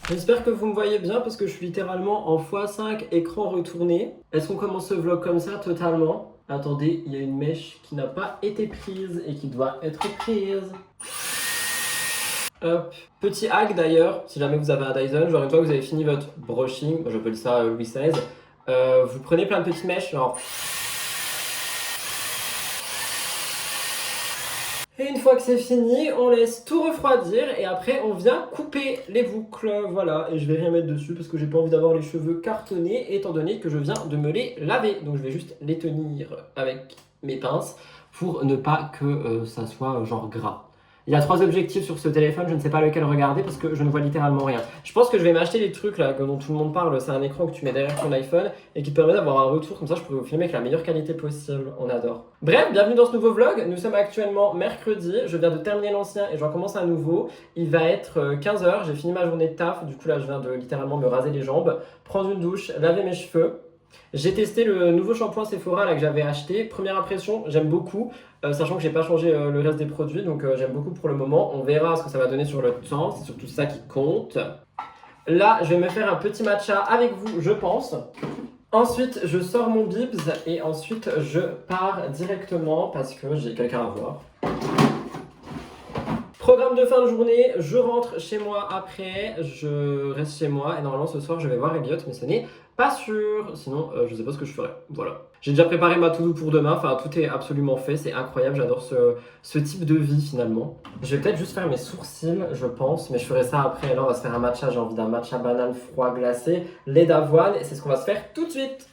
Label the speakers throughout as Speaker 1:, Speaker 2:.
Speaker 1: J'espère que vous me voyez bien parce que je suis littéralement en x5 écran retourné. Est-ce qu'on commence ce vlog comme ça totalement? Attendez, il y a une mèche qui n'a pas été prise et qui doit être prise. Hop. Petit hack d'ailleurs, si jamais vous avez un Dyson, genre une fois que vous avez fini votre brushing, moi j'appelle ça Louis XVI, vous prenez plein de petites mèches, genre. Et une fois que c'est fini, on laisse tout refroidir et après on vient couper les boucles, voilà. Et je vais rien mettre dessus parce que j'ai pas envie d'avoir les cheveux cartonnés étant donné que je viens de me les laver. Donc je vais juste les tenir avec mes pinces pour ne pas que ça soit genre gras. Il y a 3 objectifs sur ce téléphone, je ne sais pas lequel regarder parce que je ne vois littéralement rien. Je pense que je vais m'acheter les trucs là dont tout le monde parle, c'est un écran que tu mets derrière ton iPhone et qui te permet d'avoir un retour, comme ça je pourrais vous filmer avec la meilleure qualité possible, on adore. Bref, bienvenue dans ce nouveau vlog, nous sommes actuellement mercredi, je viens de terminer l'ancien et j'en commence un nouveau. Il va être 15h, j'ai fini ma journée de taf, du coup là je viens de littéralement me raser les jambes, prendre une douche, laver mes cheveux. J'ai testé le nouveau shampoing Sephora là, que j'avais acheté. Première impression, j'aime beaucoup, sachant que j'ai pas changé le reste des produits, donc j'aime beaucoup pour le moment. On verra ce que ça va donner sur le temps, c'est surtout ça qui compte. Là, je vais me faire un petit matcha avec vous, je pense. Ensuite, je sors mon bibs et ensuite je pars directement parce que j'ai quelqu'un à voir. Programme de fin de journée, je rentre chez moi après, je reste chez moi et normalement ce soir je vais voir Elliot, mais ce n'est pas sûr, sinon je sais pas ce que je ferai, voilà. J'ai déjà préparé ma to-do pour demain, enfin tout est absolument fait, c'est incroyable, j'adore ce type de vie finalement. Je vais peut-être juste faire mes sourcils, je pense, mais je ferai ça après. Là on va se faire un matcha, j'ai envie d'un matcha banane froid glacé, lait d'avoine et c'est ce qu'on va se faire tout de suite.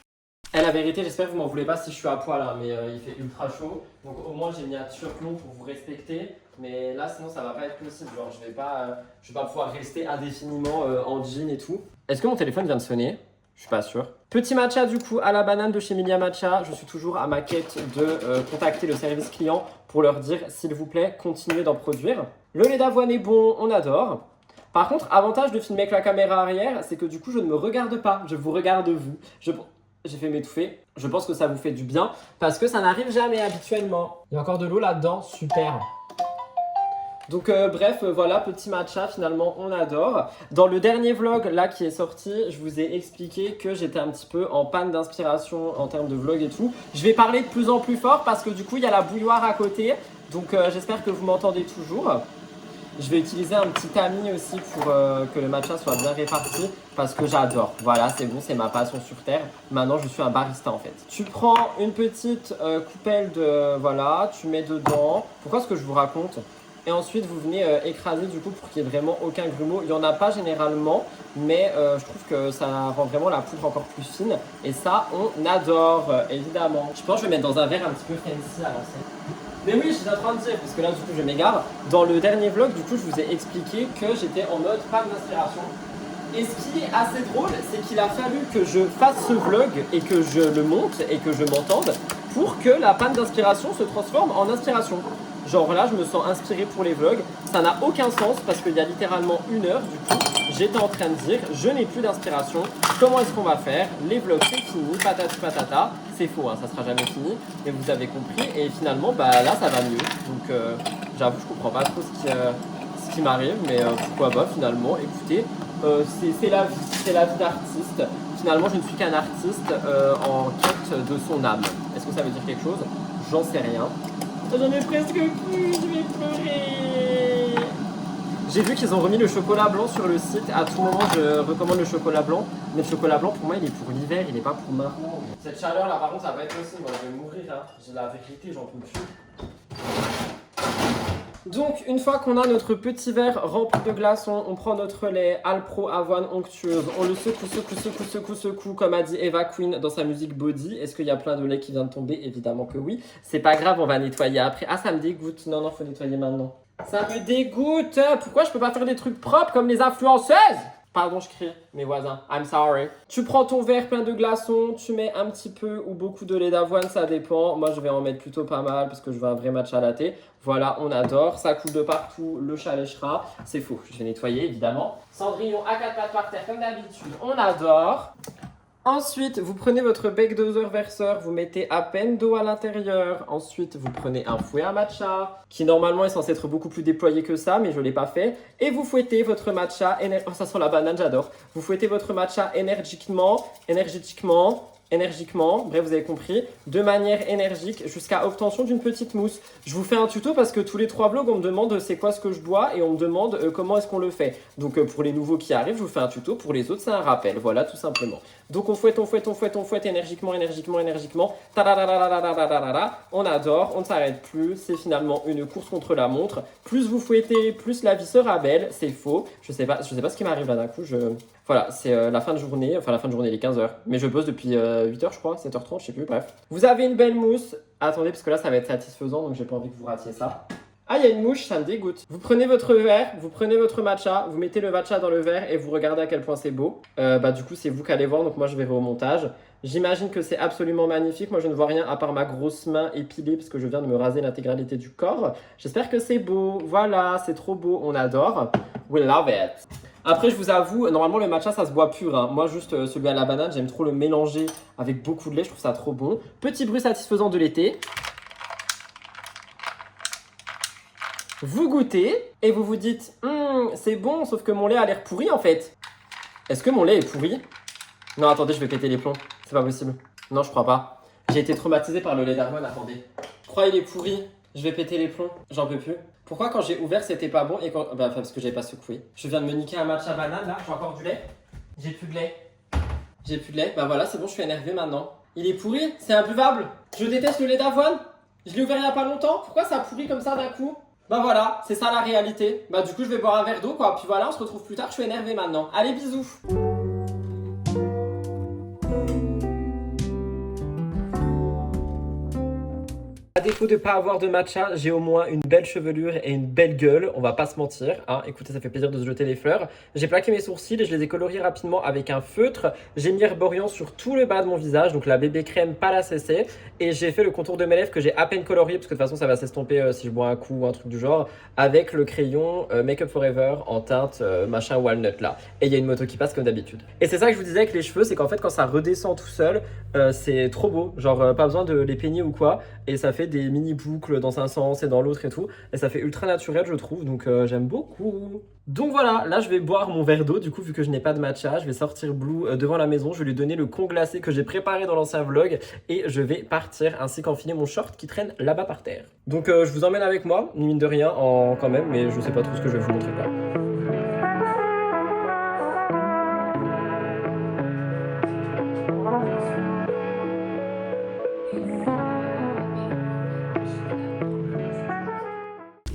Speaker 1: Et la vérité, j'espère que vous m'en voulez pas si je suis à poil là, mais il fait ultra chaud. Donc au moins j'ai mis un surplomb pour vous respecter. Mais là sinon ça va pas être possible, genre je vais pas pouvoir rester indéfiniment en jean et tout. Est-ce que mon téléphone vient de sonner? Je suis pas sûr. Petit matcha du coup à la banane de chez Milia Matcha. Je suis toujours à ma quête de contacter le service client pour leur dire s'il vous plaît continuez d'en produire. Le lait d'avoine est bon, on adore. Par contre, avantage de filmer avec la caméra arrière, c'est que du coup je ne me regarde pas, je vous regarde vous. J'ai fait m'étouffer. Je pense que ça vous fait du bien parce que ça n'arrive jamais habituellement. Il y a encore de l'eau là-dedans, super. Donc bref, voilà, petit matcha, finalement on adore. Dans le dernier vlog là qui est sorti, je vous ai expliqué que j'étais un petit peu en panne d'inspiration en termes de vlog et tout. Je vais parler de plus en plus fort parce que du coup il y a la bouilloire à côté. Donc j'espère que vous m'entendez toujours. Je vais utiliser un petit tamis aussi pour que le matcha soit bien réparti parce que j'adore. Voilà, c'est bon, c'est ma passion sur terre. Maintenant, je suis un barista en fait. Tu prends une petite coupelle de... Voilà, tu mets dedans. Pourquoi est-ce que je vous raconte? Et ensuite, vous venez écraser du coup pour qu'il n'y ait vraiment aucun grumeau. Il n'y en a pas généralement, mais je trouve que ça rend vraiment la poudre encore plus fine. Et ça, on adore, évidemment. Je pense que je vais mettre dans un verre un petit peu fancy à l'ancienne. Mais oui, je suis en train de dire, parce que là, du coup, je m'égare. Dans le dernier vlog, du coup, je vous ai expliqué que j'étais en mode panne d'inspiration. Et ce qui est assez drôle, c'est qu'il a fallu que je fasse ce vlog et que je le monte et que je m'entende pour que la panne d'inspiration se transforme en inspiration. Genre là, je me sens inspiré pour les vlogs. Ça n'a aucun sens parce qu'il y a littéralement 1 heure, du coup, j'étais en train de dire, je n'ai plus d'inspiration. Comment est-ce qu'on va faire? Les vlogs, c'est fini, patati patata. C'est faux, hein, ça sera jamais fini. Mais vous avez compris. Et finalement, bah là, ça va mieux. Donc, j'avoue, je comprends pas trop ce qui m'arrive, mais pourquoi pas finalement. Écoutez, c'est la vie d'artiste. Finalement, je ne suis qu'un artiste en quête de son âme. Est-ce que ça veut dire quelque chose? J'en sais rien. J'en ai presque plus, je vais pleurer. J'ai vu qu'ils ont remis le chocolat blanc sur le site. À tout moment, je recommande le chocolat blanc. Mais le chocolat blanc, pour moi, il est pour l'hiver, il n'est pas pour maintenant. Cette chaleur là, par contre, ça va être possible. Moi, je vais mourir. Hein. J'ai la vérité, j'en peux plus. Donc, une fois qu'on a notre petit verre rempli de glaçons, on prend notre lait Alpro avoine onctueuse, on le secoue, comme a dit Eva Queen dans sa musique Body. Est-ce qu'il y a plein de lait qui vient de tomber? Évidemment que oui. C'est pas grave, on va nettoyer après. Ah, ça me dégoûte. Non, faut nettoyer maintenant. Ça me dégoûte. Pourquoi je peux pas faire des trucs propres comme les influenceuses? Pardon, je crie, mes voisins. I'm sorry. Tu prends ton verre plein de glaçons, tu mets un petit peu ou beaucoup de lait d'avoine, ça dépend. Moi, je vais en mettre plutôt pas mal parce que je veux un vrai matcha latte. Voilà, on adore. Ça coule de partout, le chat léchera. C'est faux, je vais nettoyer évidemment. Cendrillon à 4 pattes par terre comme d'habitude, on adore. Ensuite, vous prenez votre bec doseur verseur, vous mettez à peine d'eau à l'intérieur. Ensuite, vous prenez un fouet à matcha, qui normalement est censé être beaucoup plus déployé que ça, mais je ne l'ai pas fait. Et vous fouettez votre matcha, oh ça sent la banane, j'adore. Vous fouettez votre matcha énergiquement, bref vous avez compris, de manière énergique jusqu'à obtention d'une petite mousse. Je vous fais un tuto parce que tous les 3 vlogs on me demande c'est quoi ce que je bois et on me demande comment est-ce qu'on le fait. Donc pour les nouveaux qui arrivent je vous fais un tuto, pour les autres c'est un rappel, voilà tout simplement. Donc on fouette énergiquement, tadadadadadadadadada. On adore, on ne s'arrête plus, c'est finalement une course contre la montre. Plus vous fouettez, plus la vie sera belle, c'est faux. Je sais pas ce qui m'arrive là d'un coup, Voilà, c'est la fin de journée, enfin la fin de journée, il est 15h. Mais je bosse depuis 8h je crois, 7h30, je sais plus, bref. Vous avez une belle mousse. Attendez, parce que là ça va être satisfaisant, donc j'ai pas envie que vous ratiez ça. Ah, il y a une mouche, ça me dégoûte. Vous prenez votre verre, vous prenez votre matcha, vous mettez le matcha dans le verre et vous regardez à quel point c'est beau. Du coup, c'est vous qui allez voir, donc moi je verrai au montage. J'imagine que c'est absolument magnifique. Moi, je ne vois rien à part ma grosse main épilée parce que je viens de me raser l'intégralité du corps. J'espère que c'est beau. Voilà, c'est trop beau, on adore. We love it. Après, je vous avoue, normalement, le matcha, ça se boit pur. Hein. Moi, juste celui à la banane, j'aime trop le mélanger avec beaucoup de lait. Je trouve ça trop bon. Petit bruit satisfaisant de l'été. Vous goûtez et vous vous dites c'est bon, sauf que mon lait a l'air pourri en fait. Est-ce que mon lait est pourri? Non, attendez, je vais péter les plombs. C'est pas possible. Non, je crois pas. J'ai été traumatisé par le lait d'Harmon, attendez. Je crois qu'il est pourri. Je vais péter les plombs. J'en peux plus. Pourquoi quand j'ai ouvert c'était pas bon et quand... parce que j'avais pas secoué. Je viens de me niquer un matcha banane là. J'ai encore du lait. J'ai plus de lait. J'ai plus de lait. Bah voilà, c'est bon, je suis énervé maintenant. Il est pourri? C'est imbuvable. Je déteste le lait d'avoine. Je l'ai ouvert il y a pas longtemps. Pourquoi ça pourrit comme ça d'un coup? Bah voilà, c'est ça la réalité. Bah du coup je vais boire un verre d'eau quoi, puis voilà on se retrouve plus tard, je suis énervé maintenant. Allez bisous. À défaut de ne pas avoir de matcha, j'ai au moins une belle chevelure et une belle gueule, on va pas se mentir. Hein. Écoutez, ça fait plaisir de se jeter les fleurs. J'ai plaqué mes sourcils et je les ai coloriés rapidement avec un feutre. J'ai mis Herborian sur tout le bas de mon visage, donc la bébé crème, pas la CC. Et j'ai fait le contour de mes lèvres que j'ai à peine colorié, parce que de toute façon ça va s'estomper si je bois un coup ou un truc du genre, avec le crayon Make Up Forever en teinte machin walnut là. Et il y a une moto qui passe comme d'habitude. Et c'est ça que je vous disais avec les cheveux, c'est qu'en fait quand ça redescend tout seul, c'est trop beau. Genre pas besoin de les peigner ou quoi. Et ça fait des mini boucles dans un sens et dans l'autre et tout. Et ça fait ultra naturel, je trouve. Donc j'aime beaucoup. Donc voilà, là je vais boire mon verre d'eau. Du coup, vu que je n'ai pas de matcha, je vais sortir Blue devant la maison. Je vais lui donner le con glacé que j'ai préparé dans l'ancien vlog. Et je vais partir ainsi qu'enfiler mon short qui traîne là-bas par terre. Donc je vous emmène avec moi, mine de rien, quand même. Mais je sais pas trop ce que je vais vous montrer quoi.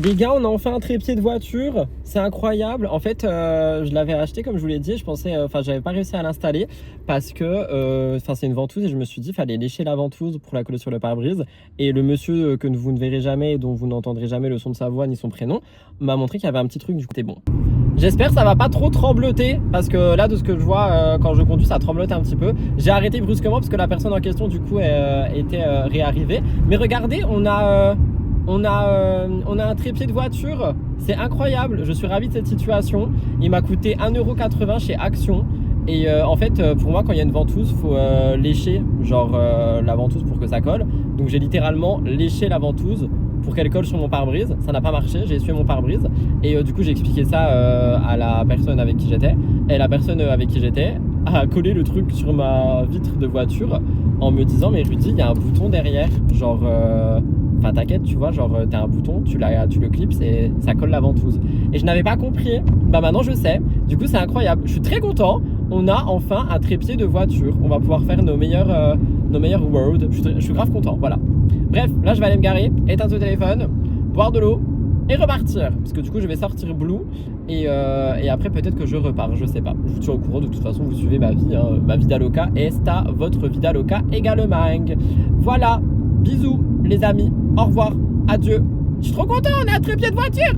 Speaker 1: Les gars, on a enfin un trépied de voiture, c'est incroyable. En fait, je l'avais acheté comme je vous l'ai dit, je pensais, j'avais pas réussi à l'installer parce que, c'est une ventouse et je me suis dit, il fallait lécher la ventouse pour la coller sur le pare-brise. Et le monsieur que vous ne verrez jamais et dont vous n'entendrez jamais le son de sa voix ni son prénom m'a montré qu'il y avait un petit truc, du coup c'est bon. J'espère que ça va pas trop trembloter parce que là, de ce que je vois, quand je conduis, ça tremblote un petit peu. J'ai arrêté brusquement parce que la personne en question, du coup, était réarrivée. Mais regardez, on a un trépied de voiture, c'est incroyable, je suis ravi de cette situation. Il m'a coûté 1,80 € chez Action. Et en fait, pour moi, quand il y a une ventouse, il faut lécher la ventouse pour que ça colle. Donc j'ai littéralement léché la ventouse pour qu'elle colle sur mon pare-brise. Ça n'a pas marché, j'ai essuyé mon pare-brise. Et du coup, j'ai expliqué ça à la personne avec qui j'étais. Et la personne avec qui j'étais a collé le truc sur ma vitre de voiture en me disant « Mais Rudy, il y a un bouton derrière, enfin t'inquiète, tu vois, t'as un bouton, tu le clips et ça colle la ventouse. » Et je n'avais pas compris. Bah maintenant je sais. Du coup c'est incroyable. Je suis très content. On a enfin un trépied de voiture. On va pouvoir faire nos meilleurs roads. Je suis grave content. Voilà. Bref, là je vais aller me garer, éteindre le téléphone, boire de l'eau et repartir. Parce que du coup je vais sortir Blue et après peut-être que je repars. Je sais pas. Je vous tiens au courant. De toute façon vous suivez ma vie, hein, ma vida loca. Esta votre vida loca également. Voilà. Bisous les amis, au revoir, adieu. Je suis trop content, on a un trépied de voiture.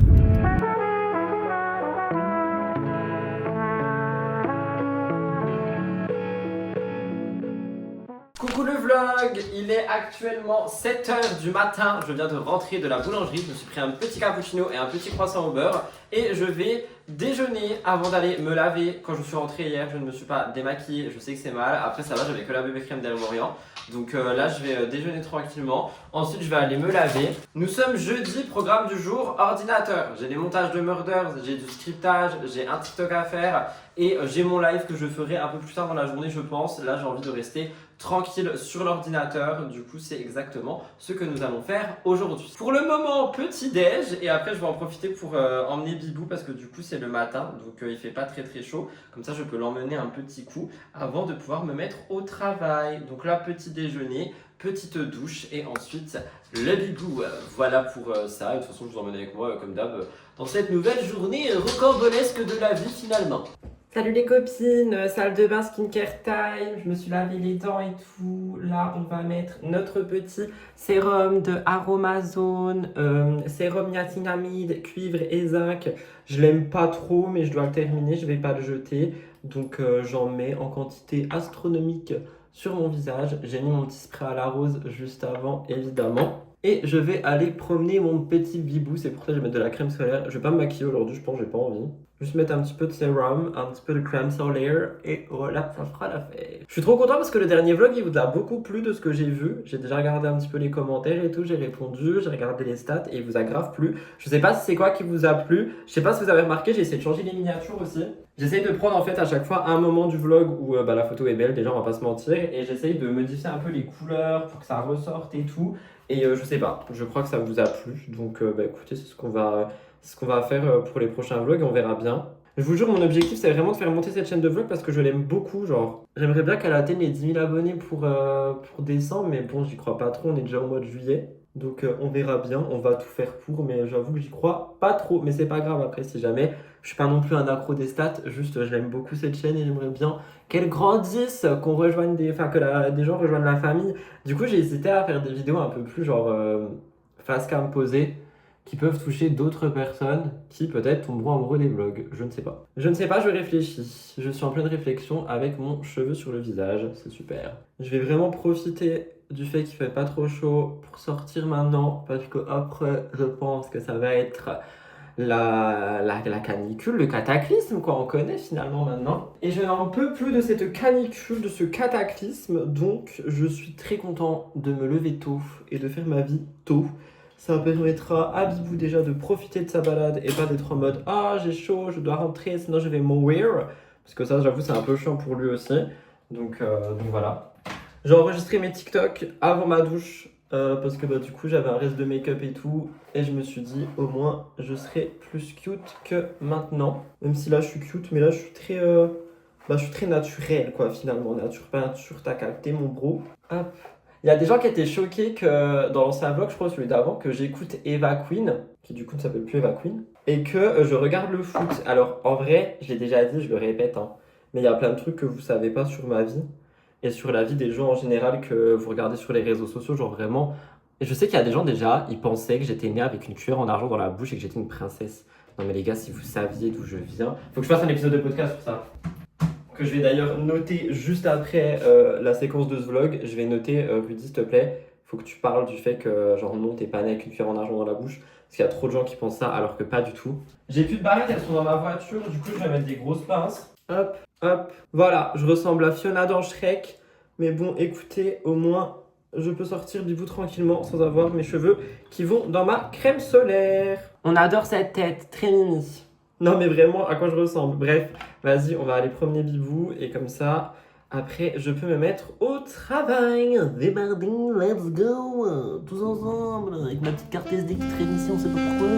Speaker 1: Coucou le vlog, il est actuellement 7h du matin, je viens de rentrer de la boulangerie, je me suis pris un petit cappuccino et un petit croissant au beurre et je vais déjeuner avant d'aller me laver. Quand je suis rentrée hier, je ne me suis pas démaquillée, je sais que c'est mal. Après ça va, j'avais que la bébé crème d'El-Morian. Donc là, je vais déjeuner tranquillement. Ensuite, je vais aller me laver. Nous sommes jeudi, programme du jour, ordinateur. J'ai des montages de Murders, j'ai du scriptage, j'ai un TikTok à faire et j'ai mon live que je ferai un peu plus tard dans la journée, je pense. Là, j'ai envie de rester tranquille sur l'ordinateur. Du coup, c'est exactement ce que nous allons faire aujourd'hui. Pour le moment, petit déj et après, je vais en profiter pour emmener Bibou parce que du coup, c'est le matin, donc il fait pas très très chaud. Comme ça, je peux l'emmener un petit coup avant de pouvoir me mettre au travail. Donc là, petit déjeuner, petite douche et ensuite le Bibou. Voilà pour ça. Et de toute façon, je vous emmène avec moi comme d'hab dans cette nouvelle journée rocambolesque de la vie finalement. Salut les copines, salle de bain skincare time, je me suis lavé les dents et tout. Là, on va mettre notre petit sérum de Aromazone, sérum niacinamide, cuivre et zinc. Je l'aime pas trop, mais je dois le terminer, je vais pas le jeter. Donc j'en mets en quantité astronomique sur mon visage. J'ai mis mon petit spray à la rose juste avant, évidemment. Et je vais aller promener mon petit Bibou, c'est pour ça que je vais mettre de la crème solaire. Je vais pas me maquiller aujourd'hui, je pense que j'ai pas envie. Juste mettre un petit peu de sérum, un petit peu de crème solaire et voilà, ça fera l'affaire. Je suis trop content parce que le dernier vlog il vous a beaucoup plu de ce que j'ai vu. J'ai déjà regardé un petit peu les commentaires et tout, j'ai répondu, j'ai regardé les stats et il vous a grave plu. Je sais pas si c'est quoi qui vous a plu, je sais pas si vous avez remarqué, j'ai essayé de changer les miniatures aussi. J'essaye de prendre en fait à chaque fois un moment du vlog où la photo est belle, déjà on va pas se mentir, et j'essaye de modifier un peu les couleurs pour que ça ressorte et tout. Et je sais pas, je crois que ça vous a plu, donc écoutez, c'est ce qu'on va faire pour les prochains vlogs et on verra bien. Je vous jure, mon objectif c'est vraiment de faire monter cette chaîne de vlog parce que je l'aime beaucoup, genre j'aimerais bien qu'elle atteigne les 10 000 abonnés pour décembre, mais bon j'y crois pas trop, on est déjà au mois de juillet. Donc on verra bien, on va tout faire pour, mais j'avoue que j'y crois pas trop, mais c'est pas grave après si jamais. Je suis pas non plus un accro des stats, juste je l'aime beaucoup cette chaîne et j'aimerais bien qu'elle grandisse, qu'on rejoigne des gens rejoignent la famille. Du coup j'ai hésité à faire des vidéos un peu plus genre face cam posée, qui peuvent toucher d'autres personnes qui peut-être tomberont amoureux des vlogs. Je ne sais pas. Je ne sais pas, je réfléchis. Je suis en pleine réflexion avec mon cheveu sur le visage. C'est super. Je vais vraiment profiter du fait qu'il fait pas trop chaud pour sortir maintenant parce que après, je pense que ça va être la canicule, le cataclysme, quoi. On connaît finalement maintenant. Et je n'en peux plus de cette canicule, de ce cataclysme. Donc, je suis très content de me lever tôt et de faire ma vie tôt. Ça permettra à Bibou déjà de profiter de sa balade et pas d'être en mode ah j'ai chaud, je dois rentrer, sinon je vais mourir. Parce que ça, j'avoue, c'est un peu chiant pour lui aussi. Donc voilà. J'ai enregistré mes TikTok avant ma douche parce que du coup j'avais un reste de make-up et tout. Et je me suis dit au moins je serai plus cute que maintenant. Même si là je suis cute, mais là je suis très naturelle quoi finalement. Nature peinture, t'as capté mon bro. Hop. Il y a des gens qui étaient choqués que dans l'ancien vlog, je crois celui d'avant, que j'écoute Eva Queen, qui du coup ne s'appelle plus Eva Queen, et que je regarde le foot. Alors en vrai, je l'ai déjà dit, je le répète, hein, mais il y a plein de trucs que vous savez pas sur ma vie et sur la vie des gens en général que vous regardez sur les réseaux sociaux, genre vraiment. Et je sais qu'il y a des gens déjà, ils pensaient que j'étais née avec une cuillère en argent dans la bouche et que j'étais une princesse. Non mais les gars, si vous saviez d'où je viens, faut que je fasse un épisode de podcast sur ça. Que je vais d'ailleurs noter juste après la séquence de ce vlog. Je vais noter, Rudy, s'il te plaît, faut que tu parles du fait que, genre, non, t'es pas né avec une cuillère en argent dans la bouche. Parce qu'il y a trop de gens qui pensent ça, alors que pas du tout. J'ai plus de barrettes, elles sont dans ma voiture. Du coup, je vais mettre des grosses pinces. Hop, hop. Voilà, je ressemble à Fiona dans Shrek. Mais bon, écoutez, au moins, je peux sortir Bibou tranquillement sans avoir mes cheveux qui vont dans ma crème solaire. On adore cette tête, très mimi. Non mais vraiment, à quoi je ressemble? Bref, vas-y, on va aller promener Bibou et comme ça, après, je peux me mettre au travail. Débarding, let's go, tous ensemble, avec ma petite carte SD qui traîne ici, on sait pas pourquoi.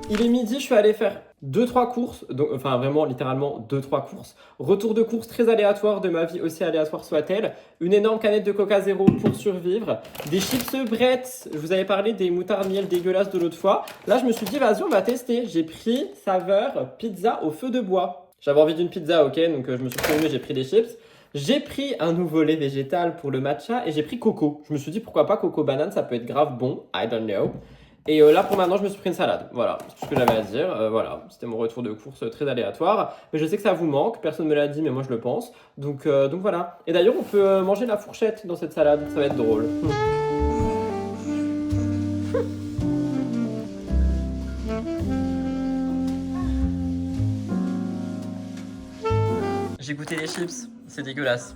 Speaker 1: Il est midi, je suis allé faire 2-3 courses, donc, enfin vraiment littéralement 2-3 courses. Retour de course très aléatoire de ma vie, aussi aléatoire soit-elle. Une énorme canette de Coca Zéro pour survivre. Des chips Bretz, je vous avais parlé des moutardes miel dégueulasses de l'autre fois. Là je me suis dit vas-y on va tester. J'ai pris saveur pizza au feu de bois. J'avais envie d'une pizza, ok, donc je me suis prévenu, j'ai pris des chips. J'ai pris un nouveau lait végétal pour le matcha et j'ai pris coco. Je me suis dit pourquoi pas coco banane, ça peut être grave bon, I don't know. Et là pour maintenant, je me suis pris une salade. Voilà, c'est tout ce que j'avais à dire. Voilà, c'était mon retour de course très aléatoire. Mais je sais que ça vous manque, personne ne me l'a dit, mais moi je le pense. Donc voilà. Et d'ailleurs, on peut manger la fourchette dans cette salade, ça va être drôle. J'ai goûté les chips, c'est dégueulasse.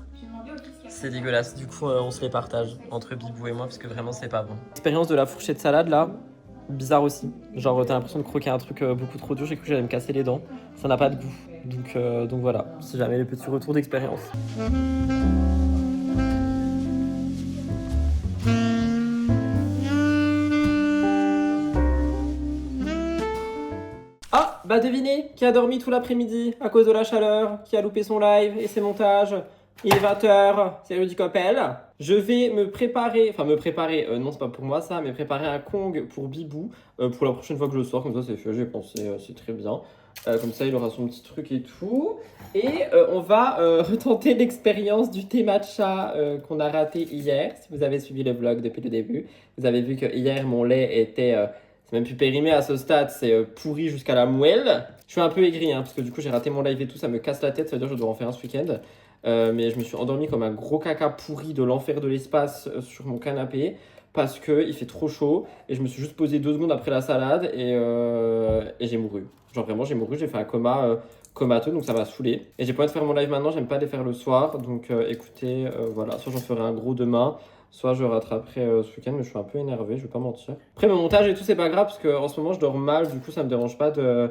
Speaker 1: C'est dégueulasse, du coup on se les partage entre Bibou et moi parce que vraiment c'est pas bon. L'expérience de la fourchette salade là, bizarre aussi. Genre t'as l'impression de croquer un truc beaucoup trop dur, j'ai cru que j'allais me casser les dents. Ça n'a pas de goût. Donc voilà, si jamais les petits retours d'expérience. Ah, bah devinez, qui a dormi tout l'après-midi à cause de la chaleur, qui a loupé son live et ses montages. Il est 20h, c'est Rudy Coppel. Je vais non c'est pas pour moi ça, mais préparer un Kong pour Bibou pour la prochaine fois que je sors, comme ça c'est fait, j'ai pensé, c'est très bien. Comme ça il aura son petit truc et tout. Et on va retenter l'expérience du thé matcha qu'on a raté hier. Si vous avez suivi le vlog depuis le début, vous avez vu que hier mon lait était... c'est même plus périmé à ce stade, c'est pourri jusqu'à la moelle. Je suis un peu aigri, parce que du coup j'ai raté mon live et tout, ça me casse la tête, ça veut dire que je dois en faire un ce week-end. Mais je me suis endormi comme un gros caca pourri de l'enfer de l'espace sur mon canapé parce qu'il fait trop chaud et je me suis juste posé 2 secondes après la salade et j'ai mouru. Genre vraiment j'ai mouru, j'ai fait un coma comateux donc ça m'a saoulé. Et j'ai pas envie de faire mon live maintenant, j'aime pas les faire le soir donc écoutez, voilà, soit j'en ferai un gros demain. Soit je rattraperai ce week-end, mais je suis un peu énervé, je vais pas mentir. Après, mon montage et tout, c'est pas grave parce qu'en ce moment, je dors mal, du coup, ça me dérange pas de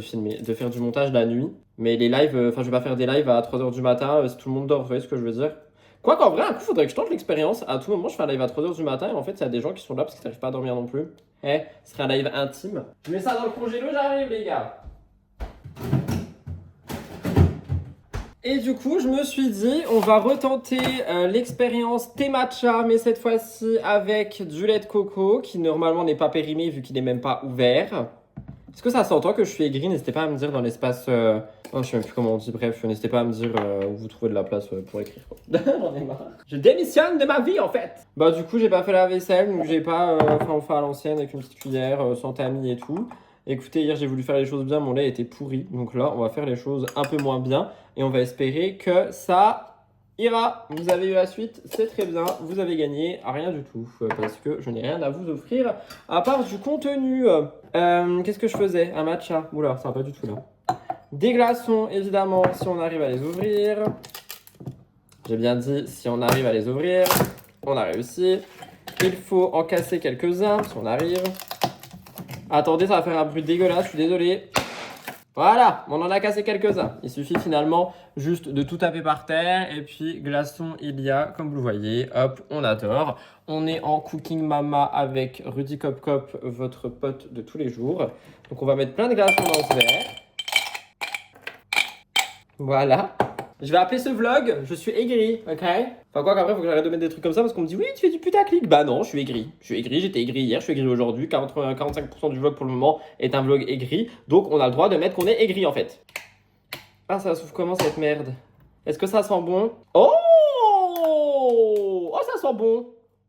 Speaker 1: filmer, de faire du montage la nuit. Mais les lives, je vais pas faire des lives à 3h du matin si tout le monde dort, vous voyez ce que je veux dire? Quoi qu'en vrai, un coup, faudrait que je tente l'expérience. À tout moment, je fais un live à 3h du matin et en fait, il y a des gens qui sont là parce qu'ils n'arrivent pas à dormir non plus. Ce serait un live intime. Je mets ça dans le congélo, j'arrive, les gars. Et du coup, je me suis dit, on va retenter l'expérience thé matcha, mais cette fois-ci avec du lait de coco, qui normalement n'est pas périmé vu qu'il n'est même pas ouvert. Est-ce que ça s'entend que je suis aigri? N'hésitez pas à me dire dans l'espace... je sais même plus comment on dit, bref, n'hésitez pas à me dire où vous trouvez de la place pour écrire. J'en ai marre. Je démissionne de ma vie en fait. Bah du coup, j'ai pas fait la vaisselle, donc j'ai pas... on fait à l'ancienne avec une petite cuillère, sans tamis et tout. Écoutez, hier j'ai voulu faire les choses bien, mon lait était pourri. Donc là, on va faire les choses un peu moins bien. Et on va espérer que ça ira. Vous avez eu la suite, c'est très bien. Vous avez gagné rien du tout. Parce que je n'ai rien à vous offrir à part du contenu. Qu'est-ce que je faisais? Un matcha. Oula, ça va pas du tout là. Des glaçons, évidemment, si on arrive à les ouvrir. J'ai bien dit, si on arrive à les ouvrir. On a réussi. Il faut en casser quelques-uns, si on arrive. Attendez, ça va faire un bruit dégueulasse, je suis désolé. Voilà, on en a cassé quelques-uns. Il suffit finalement juste de tout taper par terre. Et puis, glaçon, il y a, comme vous le voyez, hop, on adore. On est en Cooking Mama avec Rudy Cop Cop, votre pote de tous les jours. Donc, on va mettre plein de glaçons dans ce verre. Voilà. Je vais appeler ce vlog, je suis aigri, ok? Enfin quoi qu'après, il faut que j'arrête de mettre des trucs comme ça parce qu'on me dit oui, tu fais du putaclic. Bah non, je suis aigri. Je suis aigri, j'étais aigri hier, je suis aigri aujourd'hui. 45% du vlog pour le moment est un vlog aigri. Donc on a le droit de mettre qu'on est aigri en fait. Ah, ça s'ouvre comment cette merde? Est-ce que ça sent bon? Oh! Oh, ça sent bon.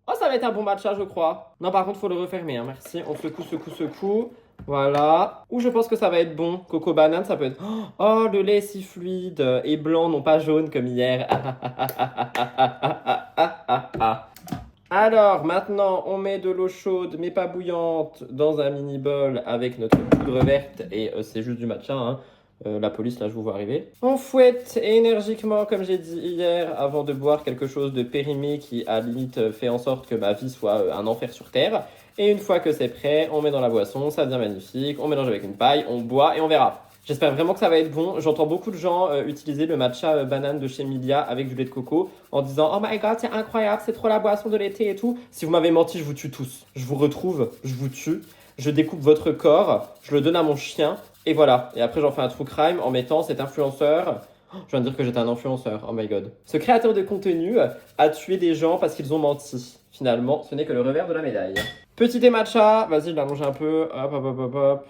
Speaker 1: Oh, ça va être un bon matcha, je crois. Non, par contre, faut le refermer, hein. Merci. On secoue. Voilà. Ou je pense que ça va être bon. Coco banane, ça peut être... Oh, le lait est si fluide et blanc, non pas jaune comme hier. Alors, maintenant, on met de l'eau chaude, mais pas bouillante, dans un mini bol avec notre poudre verte. Et c'est juste du matcha, hein. La police, là, je vous vois arriver. On fouette énergiquement, comme j'ai dit hier, avant de boire quelque chose de périmé qui, à limite, fait en sorte que ma vie soit un enfer sur Terre. Et une fois que c'est prêt, on met dans la boisson, ça devient magnifique, on mélange avec une paille, on boit et on verra. J'espère vraiment que ça va être bon. J'entends beaucoup de gens utiliser le matcha banane de chez Milia avec du lait de coco en disant « Oh my god, c'est incroyable, c'est trop la boisson de l'été et tout ». Si vous m'avez menti, je vous tue tous. Je vous retrouve, je vous tue. Je découpe votre corps, je le donne à mon chien et voilà. Et après, j'en fais un true crime en mettant cet influenceur... Je viens de dire que j'étais un influenceur, oh my god. Ce créateur de contenu a tué des gens parce qu'ils ont menti. Finalement, ce n'est que le revers de la médaille. Petit thé matcha, vas-y, je l'allonge un peu. Hop.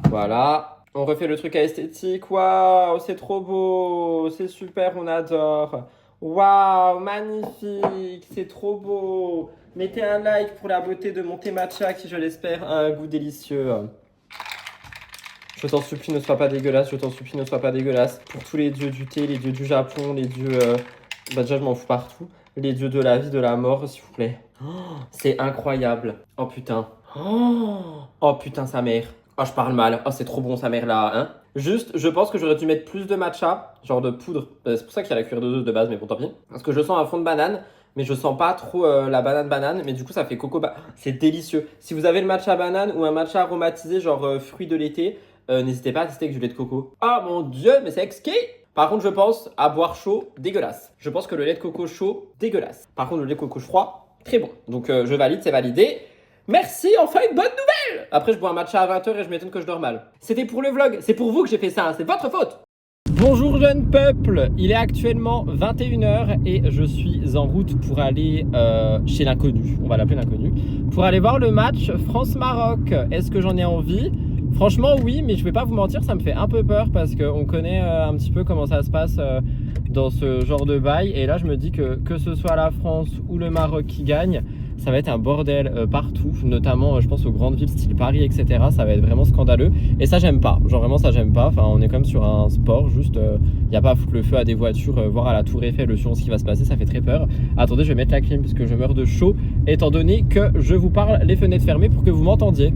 Speaker 1: Voilà. On refait le truc à esthétique. Waouh, c'est trop beau. C'est super, on adore. Waouh, magnifique. C'est trop beau. Mettez un like pour la beauté de mon thé matcha qui, je l'espère, a un goût délicieux. Je t'en supplie, ne sois pas dégueulasse. Je t'en supplie, ne sois pas dégueulasse. Pour tous les dieux du thé, les dieux du Japon, les dieux... Bah déjà, je m'en fous partout. Les dieux de la vie, de la mort, s'il vous plaît. Oh, c'est incroyable. Oh putain. Oh putain, sa mère. Oh, je parle mal. Oh, c'est trop bon, sa mère là, hein. Juste, je pense que j'aurais dû mettre plus de matcha, genre de poudre. C'est pour ça qu'il y a la cuillère de 2 de base, mais bon, tant pis. Parce que je sens un fond de banane, mais je sens pas trop la banane. Mais du coup, ça fait coco. C'est délicieux. Si vous avez le matcha banane ou un matcha aromatisé, genre fruit de l'été, n'hésitez pas à tester avec du lait de coco. Oh mon dieu, mais c'est exquis! Par contre, je pense à boire chaud, dégueulasse. Je pense que le lait de coco chaud, dégueulasse. Par contre, le lait de coco froid, très bon. Donc, je valide, c'est validé. Merci, enfin une bonne nouvelle! Après, je bois un matcha à 20h et je m'étonne que je dors mal. C'était pour le vlog, c'est pour vous que j'ai fait ça, c'est votre faute! Bonjour jeune peuple, il est actuellement 21h et je suis en route pour aller chez l'inconnu, on va l'appeler l'inconnu, pour aller voir le match France-Maroc. Est-ce que j'en ai envie? Franchement oui, mais je vais pas vous mentir, ça me fait un peu peur parce qu'on connaît un petit peu comment ça se passe dans ce genre de bail. Et là je me dis que ce soit la France ou le Maroc qui gagne, ça va être un bordel partout, notamment je pense aux grandes villes style Paris, etc. Ça va être vraiment scandaleux et ça j'aime pas, genre vraiment ça j'aime pas. Enfin on est comme sur un sport, juste y a pas à foutre le feu à des voitures, voir à la tour Eiffel le ce qui va se passer, ça fait très peur. Attendez, je vais mettre la clim puisque je meurs de chaud étant donné que je vous parle les fenêtres fermées pour que vous m'entendiez.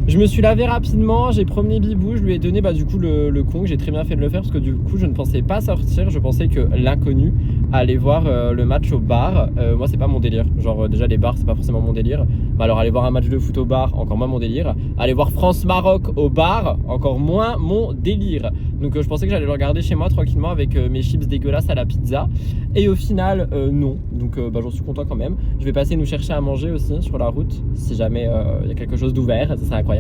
Speaker 1: Je me suis lavé rapidement, j'ai promené Bibou, je lui ai donné du coup le Kong, j'ai très bien fait de le faire parce que du coup je ne pensais pas sortir, je pensais que l'inconnu allait voir le match au bar. Moi c'est pas mon délire, genre déjà les bars c'est pas forcément mon délire, mais alors aller voir un match de foot au bar, encore moins mon délire. Aller voir France-Maroc au bar, encore moins mon délire. Donc je pensais que j'allais le regarder chez moi tranquillement avec mes chips dégueulasses à la pizza. Et au final non, donc j'en suis content quand même. Je vais passer nous chercher à manger aussi sur la route, si jamais il y a quelque chose d'ouvert, ça serait incroyable.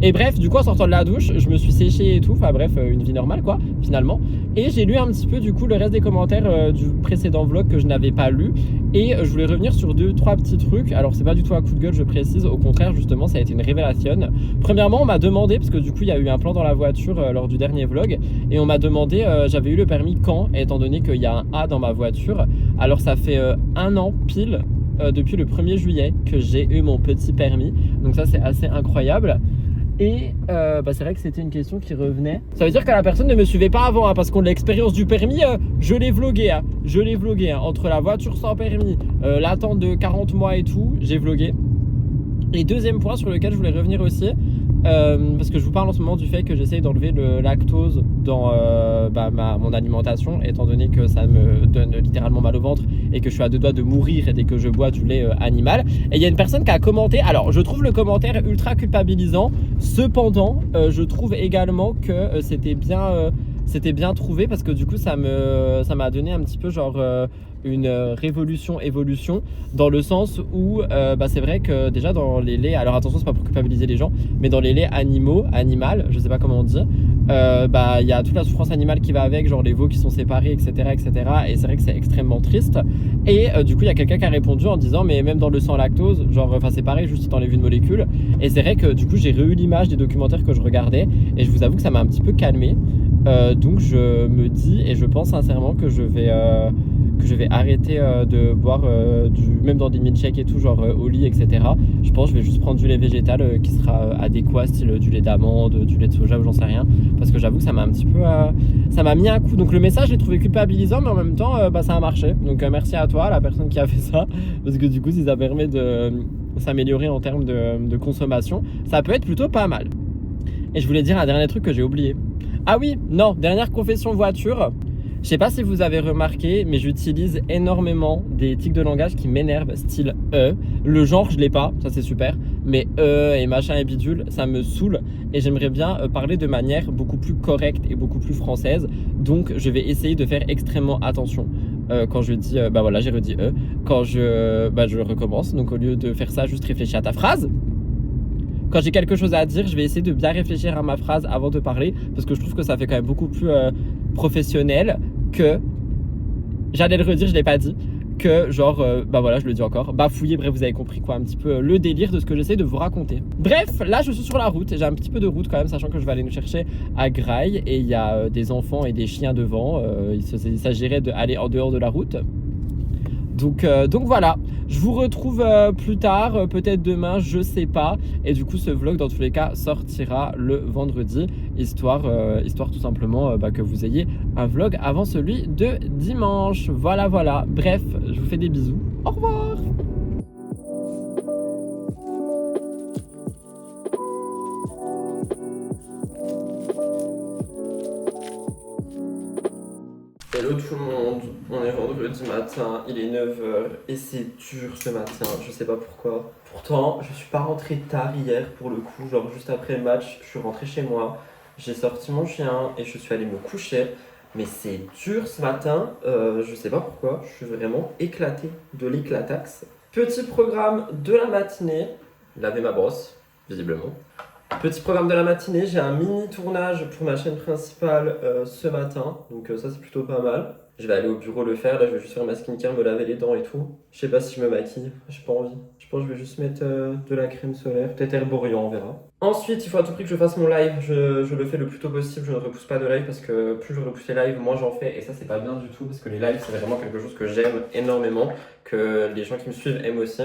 Speaker 1: Et bref, du coup en sortant de la douche, je me suis séché et tout, enfin bref, une vie normale quoi, finalement. Et j'ai lu un petit peu du coup le reste des commentaires du précédent vlog que je n'avais pas lu. Et je voulais revenir sur 2-3 petits trucs. Alors c'est pas du tout un coup de gueule, je précise, au contraire justement ça a été une révélation. Premièrement on m'a demandé, parce que du coup il y a eu un plan dans la voiture lors du dernier vlog, et on m'a demandé j'avais eu le permis quand, étant donné qu'il y a un A dans ma voiture. Alors ça fait 1 an pile, depuis le 1er juillet que j'ai eu mon petit permis, donc ça c'est assez incroyable. Et c'est vrai que c'était une question qui revenait. Ça veut dire que la personne ne me suivait pas avant, hein, parce qu'on a l'expérience du permis, je l'ai vlogué, entre la voiture sans permis, l'attente de 40 mois et tout, j'ai vlogué. Et deuxième point sur lequel je voulais revenir aussi, parce que je vous parle en ce moment du fait que j'essaye d'enlever le lactose dans mon alimentation, étant donné que ça me donne littéralement mal au ventre et que je suis à 2 doigts de mourir dès que je bois du lait animal. Et il y a une personne qui a commenté, alors je trouve le commentaire ultra culpabilisant, cependant je trouve également que c'était bien trouvé, parce que du coup ça m'a donné un petit peu genre une évolution, dans le sens où c'est vrai que déjà dans les laits, alors attention c'est pas pour culpabiliser les gens, mais dans les laits animal, je sais pas comment on dit, il y a toute la souffrance animale qui va avec, genre les veaux qui sont séparés, etc. Et c'est vrai que c'est extrêmement triste. Et du coup il y a quelqu'un qui a répondu en disant mais même dans le sans lactose, genre c'est pareil, juste il t'enlève une molécule. Et c'est vrai que du coup j'ai eu l'image des documentaires que je regardais et je vous avoue que ça m'a un petit peu calmé. Donc je me dis et je pense sincèrement que je vais arrêter de boire même dans des milkshakes et tout, genre au lit, etc. Je pense que je vais juste prendre du lait végétal qui sera adéquat, style du lait d'amande, du lait de soja ou j'en sais rien, parce que j'avoue que ça m'a un petit peu ça m'a mis un coup. Donc le message j'ai trouvé culpabilisant, mais en même temps ça a marché. Donc merci à toi, la personne qui a fait ça, parce que du coup si ça permet de s'améliorer en termes de consommation, ça peut être plutôt pas mal. Et je voulais dire un dernier truc que j'ai oublié. Ah oui, non, dernière confession voiture. Je sais pas si vous avez remarqué, mais j'utilise énormément des tics de langage qui m'énervent, style le genre je l'ai pas, ça c'est super, mais et machin et bidule, ça me saoule et j'aimerais bien parler de manière beaucoup plus correcte et beaucoup plus française. Donc je vais essayer de faire extrêmement attention quand je dis j'ai redit quand je recommence. Donc au lieu de faire ça, juste réfléchis à ta phrase. Quand j'ai quelque chose à dire, je vais essayer de bien réfléchir à ma phrase avant de parler, parce que je trouve que ça fait quand même beaucoup plus professionnel que, j'allais le redire, je l'ai pas dit, que genre, bah voilà, je le dis encore, bafouiller, bref, vous avez compris quoi, un petit peu le délire de ce que j'essaie de vous raconter. Bref, là je suis sur la route, et j'ai un petit peu de route quand même, sachant que je vais aller nous chercher à Grail, et il y a des enfants et des chiens devant, il s'agirait d'aller en dehors de la route. Donc voilà, je vous retrouve plus tard, peut-être demain, je sais pas. Et du coup, ce vlog, dans tous les cas, sortira le vendredi, histoire tout simplement que vous ayez un vlog avant celui de dimanche. Voilà, voilà. Bref, je vous fais des bisous. Au revoir. Hello tout le monde, on est vendredi matin, il est 9h et c'est dur ce matin, je sais pas pourquoi. Pourtant, je suis pas rentré tard hier pour le coup, genre juste après le match, je suis rentré chez moi, j'ai sorti mon chien et je suis allé me coucher. Mais c'est dur ce matin, je sais pas pourquoi, je suis vraiment éclaté de l'éclataxe. Petit programme de la matinée, laver ma brosse, visiblement. Petit programme de la matinée, j'ai un mini tournage pour ma chaîne principale ce matin, donc ça c'est plutôt pas mal. Je vais aller au bureau le faire, là je vais juste faire ma skincare, me laver les dents et tout. Je sais pas si je me maquille, j'ai pas envie. Je pense que je vais juste mettre de la crème solaire, peut-être Herborian, on verra. Ensuite, il faut à tout prix que je fasse mon live, je le fais le plus tôt possible, je ne repousse pas de live parce que plus je repousse les lives, moins j'en fais et ça c'est pas bien du tout parce que les lives c'est vraiment quelque chose que j'aime énormément, que les gens qui me suivent aiment aussi.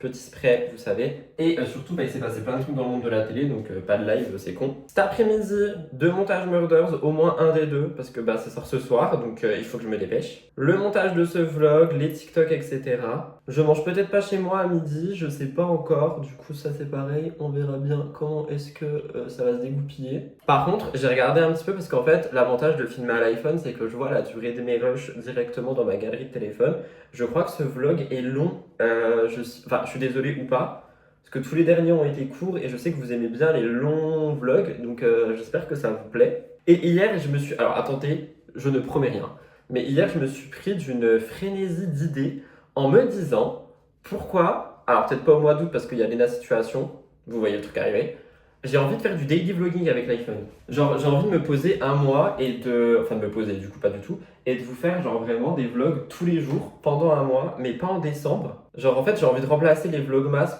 Speaker 1: Petit spray, vous savez. Et surtout, il s'est passé plein de trucs dans le monde de la télé, donc pas de live, c'est con. Cet après-midi, 2 montages Murders, au moins un des deux, parce que ça sort ce soir, donc il faut que je me dépêche. Le montage de ce vlog, les TikTok, etc. Je mange peut-être pas chez moi à midi, je sais pas encore, du coup ça c'est pareil, on verra bien comment est-ce que ça va se dégoupiller. Par contre, j'ai regardé un petit peu, parce qu'en fait, l'avantage de filmer à l'iPhone, c'est que je vois la durée de mes rushs directement dans ma galerie de téléphone. Je crois que ce vlog est long, je suis désolé ou pas, parce que tous les derniers ont été courts et je sais que vous aimez bien les longs vlogs, donc j'espère que ça vous plaît. Et hier, je me suis... Alors attendez, je ne promets rien, mais hier, je me suis pris d'une frénésie d'idées en me disant pourquoi, alors peut-être pas au mois d'août parce qu'il y a Lena Situation, vous voyez le truc arriver, j'ai envie de faire du daily vlogging avec l'iPhone. Genre, j'ai envie de me poser un mois et de... Enfin, de me poser, du coup, pas du tout. Et de vous faire, genre, vraiment des vlogs tous les jours pendant un mois, mais pas en décembre. Genre, en fait, j'ai envie de remplacer les vlogmas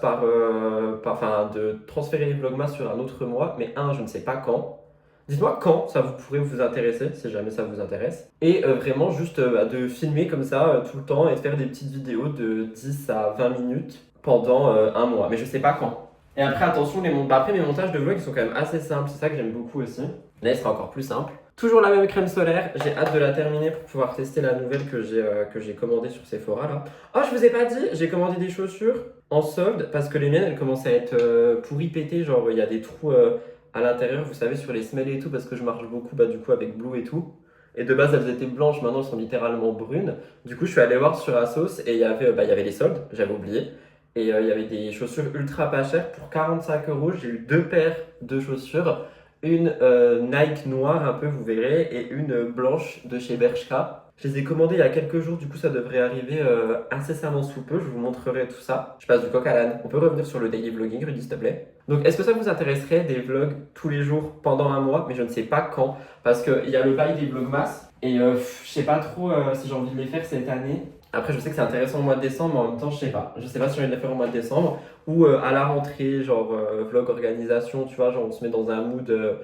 Speaker 1: Enfin, de transférer les vlogmas sur un autre mois, mais je ne sais pas quand. Dites-moi quand ça vous pourrait vous intéresser, si jamais ça vous intéresse. Et vraiment, juste de filmer comme ça tout le temps et de faire des petites vidéos de 10 à 20 minutes pendant un mois. Mais je sais pas quand. Et après, attention, après mes montages de vlog ils sont quand même assez simples, c'est ça que j'aime beaucoup aussi. Là, il sera encore plus simple. Toujours la même crème solaire, j'ai hâte de la terminer pour pouvoir tester la nouvelle que j'ai commandée sur Sephora là. Oh, je vous ai pas dit, j'ai commandé des chaussures en solde parce que les miennes elles commencent à être pourries pétées, genre il y a des trous à l'intérieur, vous savez, sur les semelles et tout, parce que je marche beaucoup du coup avec Blue et tout. Et de base elles étaient blanches, maintenant elles sont littéralement brunes. Du coup, je suis allé voir sur Asos et il y avait les soldes, j'avais oublié. Et il y avait des chaussures ultra pas chères pour 45 euros. J'ai eu 2 paires de chaussures. Une Nike noire un peu, vous verrez, et une blanche de chez Bershka. Je les ai commandées il y a quelques jours, du coup ça devrait arriver incessamment sous peu. Je vous montrerai tout ça. Je passe du coq à l'âne. On peut revenir sur le daily vlogging, Rudy, s'il te plaît. Donc est-ce que ça vous intéresserait des vlogs tous les jours pendant un mois? Mais je ne sais pas quand, parce qu'il y a le bail des vlogmas. Et je sais pas trop si j'ai envie de les faire cette année. Après, je sais que c'est intéressant au mois de décembre, mais en même temps, je sais pas. Je sais pas si j'ai envie de le faire au mois de décembre ou à la rentrée, genre vlog organisation, tu vois, genre on se met dans un mood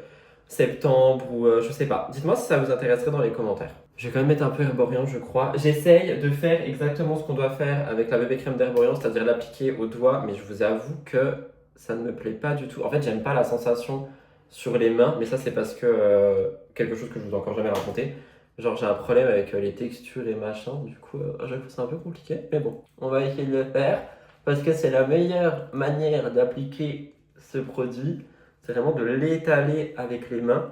Speaker 1: septembre ou je sais pas. Dites-moi si ça vous intéresserait dans les commentaires. Je vais quand même mettre un peu Herborian, je crois. J'essaye de faire exactement ce qu'on doit faire avec la bébé crème d'Herborian, c'est-à-dire l'appliquer au doigt, mais je vous avoue que ça ne me plaît pas du tout. En fait, j'aime pas la sensation sur les mains, mais ça, c'est parce que quelque chose que je vous ai encore jamais raconté. Genre j'ai un problème avec les textures et machin, du coup j'avoue que c'est un peu compliqué, mais bon, on va essayer de le faire parce que c'est la meilleure manière d'appliquer ce produit, c'est vraiment de l'étaler avec les mains.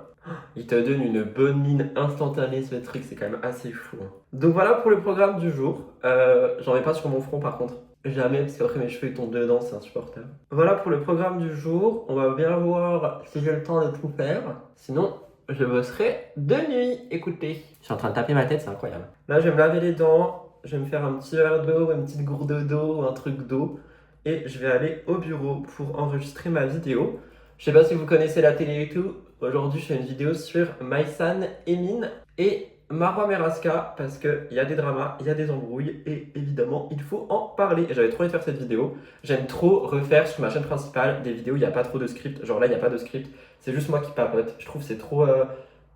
Speaker 1: Il te donne une bonne mine instantanée ce truc, c'est quand même assez fou. Donc voilà pour le programme du jour, j'en mets pas sur mon front par contre. Jamais, parce qu'après mes cheveux ils tombent dedans, c'est insupportable. Voilà pour le programme du jour, on va bien voir si j'ai le temps de tout faire, sinon je bosserai de nuit, écoutez. Je suis en train de taper ma tête, c'est incroyable. Là, je vais me laver les dents, je vais me faire un petit verre d'eau, une petite gourde d'eau, un truc d'eau. Et je vais aller au bureau pour enregistrer ma vidéo. Je sais pas si vous connaissez la télé et tout. Aujourd'hui, je fais une vidéo sur Maïsan Emin et Marwa Meraska parce qu'il y a des dramas, il y a des embrouilles et évidemment il faut en parler. Et j'avais trop envie de faire cette vidéo. J'aime trop refaire sur ma chaîne principale des vidéos où il n'y a pas trop de script. Genre là il n'y a pas de script, c'est juste moi qui papote. Je trouve que c'est trop...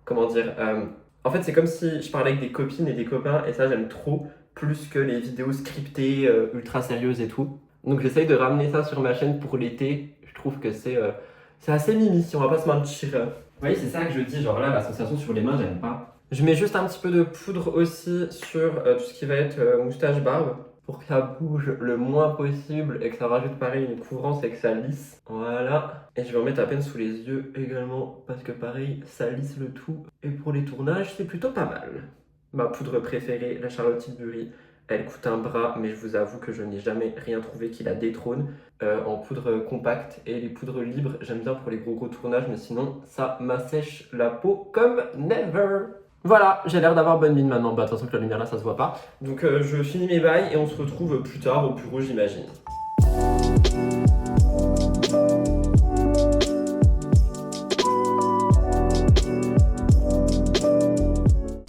Speaker 1: comment dire en fait c'est comme si je parlais avec des copines et des copains et ça j'aime trop plus que les vidéos scriptées ultra sérieuses et tout. Donc j'essaye de ramener ça sur ma chaîne pour l'été. Je trouve que c'est assez mimi si on va pas se mentir. Vous voyez c'est ça que je dis, genre là l'association sur les mains j'aime pas. Je mets juste un petit peu de poudre aussi sur tout ce qui va être moustache-barbe pour que ça bouge le moins possible et que ça rajoute pareil une couvrance et que ça lisse. Voilà. Et je vais en mettre à peine sous les yeux également parce que pareil ça lisse le tout. Et pour les tournages c'est plutôt pas mal. Ma poudre préférée, la Charlotte Tilbury. Elle coûte un bras, mais je vous avoue que je n'ai jamais rien trouvé qui la détrône en poudre compacte. Et les poudres libres, j'aime bien pour les gros tournages, mais sinon, ça m'assèche la peau comme never. Voilà, j'ai l'air d'avoir bonne mine maintenant. Bah, de toute façon, que la lumière là, ça se voit pas. Donc, je finis mes bails et on se retrouve plus tard au bureau, j'imagine.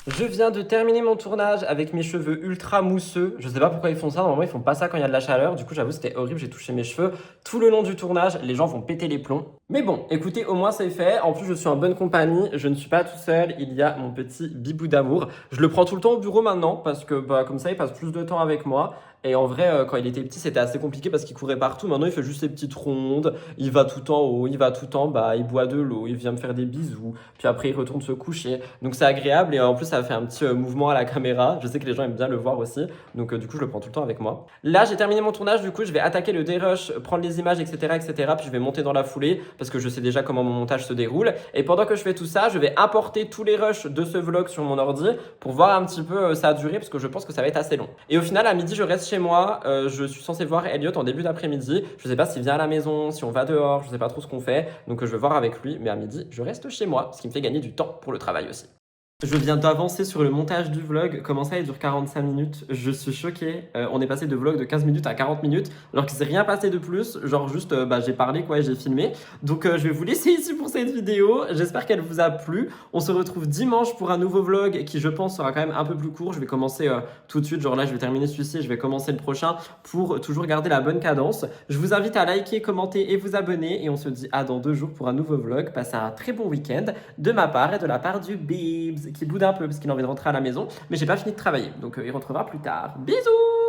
Speaker 1: Je viens de terminer mon tournage avec mes cheveux ultra mousseux. Je sais pas pourquoi ils font ça. Normalement, ils font pas ça quand il y a de la chaleur. Du coup, j'avoue, c'était horrible. J'ai touché mes cheveux tout le long du tournage. Les gens vont péter les plombs. Mais bon, écoutez, au moins c'est fait. En plus, je suis en bonne compagnie. Je ne suis pas tout seul. Il y a mon petit bibou d'amour. Je le prends tout le temps au bureau maintenant parce que bah, comme ça, il passe plus de temps avec moi. Et en vrai, quand il était petit, c'était assez compliqué parce qu'il courait partout. Maintenant, il fait juste ses petites rondes. Il va tout en haut, il va tout en bas. Il boit de l'eau, il vient me faire des bisous. Puis après, il retourne se coucher. Donc, c'est agréable. Et en plus, ça fait un petit mouvement à la caméra. Je sais que les gens aiment bien le voir aussi. Donc, du coup, je le prends tout le temps avec moi. Là, j'ai terminé mon tournage. Du coup, je vais attaquer le dérush, prendre les images, etc., etc. Puis, je vais monter dans la foulée parce que je sais déjà comment mon montage se déroule. Et pendant que je fais tout ça, je vais importer tous les rushs de ce vlog sur mon ordi pour voir un petit peu sa durée parce que je pense que ça va être assez long. Et au final, à midi, je reste chez moi. Je suis censé voir Elliot en début d'après-midi. Je sais pas s'il vient à la maison, si on va dehors, je sais pas trop ce qu'on fait. Donc je vais voir avec lui. Mais à midi, je reste chez moi, ce qui me fait gagner du temps pour le travail aussi. Je viens d'avancer sur le montage du vlog. Comment ça, il dure 45 minutes? Je suis choqué. On est passé de vlog de 15 minutes à 40 minutes, alors qu'il s'est rien passé de plus. Genre juste, j'ai parlé quoi et j'ai filmé. Donc je vais vous laisser ici pour cette vidéo. J'espère qu'elle vous a plu. On se retrouve dimanche pour un nouveau vlog qui, je pense, sera quand même un peu plus court. Je vais commencer tout de suite. Genre là, je vais terminer celui-ci, je vais commencer le prochain pour toujours garder la bonne cadence. Je vous invite à liker, commenter et vous abonner. Et on se dit à dans 2 jours pour un nouveau vlog. Passez un très bon week-end de ma part et de la part du Bibs, qui boude un peu parce qu'il a envie de rentrer à la maison, mais j'ai pas fini de travailler, donc il rentrera plus tard. Bisous!